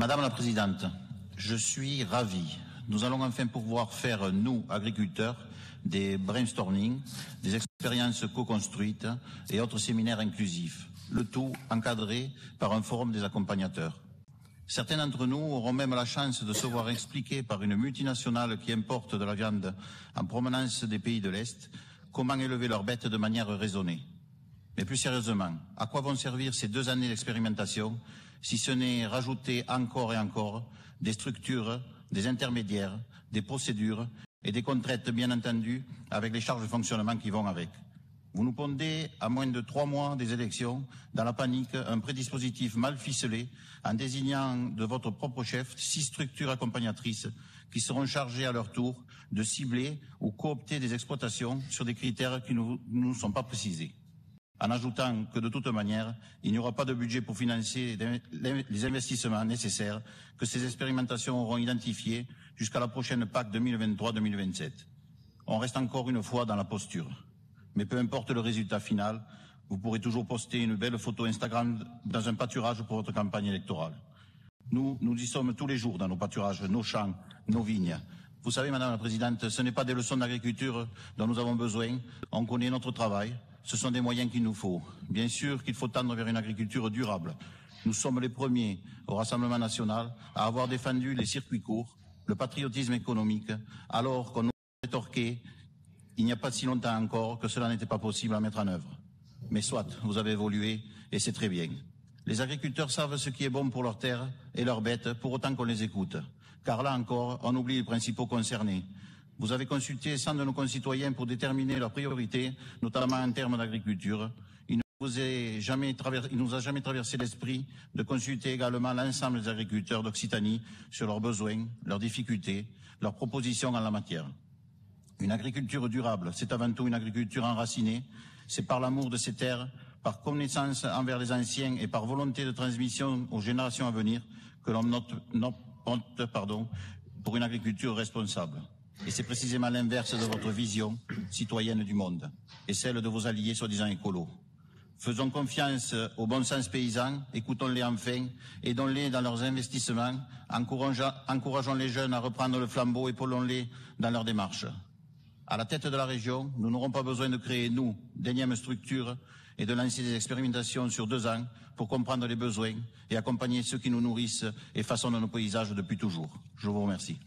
Madame la Présidente, je suis ravi. Nous allons enfin pouvoir faire, nous, agriculteurs, des brainstorming, des expériences co-construites et autres séminaires inclusifs, le tout encadré par un forum des accompagnateurs. Certains d'entre nous auront même la chance de se voir expliquer par une multinationale qui importe de la viande en provenance des pays de l'Est comment élever leurs bêtes de manière raisonnée. Mais plus sérieusement, à quoi vont servir ces 2 années d'expérimentation si ce n'est rajouter encore et encore des structures, des intermédiaires, des procédures et des contraintes bien entendu avec les charges de fonctionnement qui vont avec. Vous nous pondez, à moins de 3 mois des élections, dans la panique, un prédispositif mal ficelé en désignant de votre propre chef 6 structures accompagnatrices qui seront chargées à leur tour de cibler ou coopter des exploitations sur des critères qui ne nous sont pas précisés. En ajoutant que de toute manière, il n'y aura pas de budget pour financer les investissements nécessaires que ces expérimentations auront identifiés jusqu'à la prochaine PAC 2023-2027. On reste encore une fois dans la posture. Mais peu importe le résultat final, vous pourrez toujours poster une belle photo Instagram dans un pâturage pour votre campagne électorale. Nous y sommes tous les jours dans nos pâturages, nos champs, nos vignes. Vous savez, Madame la Présidente, ce n'est pas des leçons d'agriculture dont nous avons besoin. On connaît notre travail. Ce sont des moyens qu'il nous faut. Bien sûr qu'il faut tendre vers une agriculture durable. Nous sommes les premiers au Rassemblement national à avoir défendu les circuits courts, le patriotisme économique, alors qu'on nous rétorquait il n'y a pas si longtemps encore que cela n'était pas possible à mettre en œuvre. Mais soit, vous avez évolué et c'est très bien. Les agriculteurs savent ce qui est bon pour leurs terres et leurs bêtes pour autant qu'on les écoute. Car là encore, on oublie les principaux concernés. Vous avez consulté 100 de nos concitoyens pour déterminer leurs priorités, notamment en termes d'agriculture. Il nous a jamais traversé l'esprit de consulter également l'ensemble des agriculteurs d'Occitanie sur leurs besoins, leurs difficultés, leurs propositions en la matière. Une agriculture durable, c'est avant tout une agriculture enracinée. C'est par l'amour de ces terres, par connaissance envers les anciens et par volonté de transmission aux générations à venir que l'on opte pour une agriculture responsable. Et c'est précisément l'inverse de votre vision citoyenne du monde et celle de vos alliés soi-disant écolos. Faisons confiance au bon sens paysan, écoutons-les enfin, aidons-les dans leurs investissements, encourageons les jeunes à reprendre le flambeau, épaulons-les dans leur démarche. À la tête de la région, nous n'aurons pas besoin de créer, nous, d'énièmes structures et de lancer des expérimentations sur 2 ans pour comprendre les besoins et accompagner ceux qui nous nourrissent et façonnent nos paysages depuis toujours. Je vous remercie.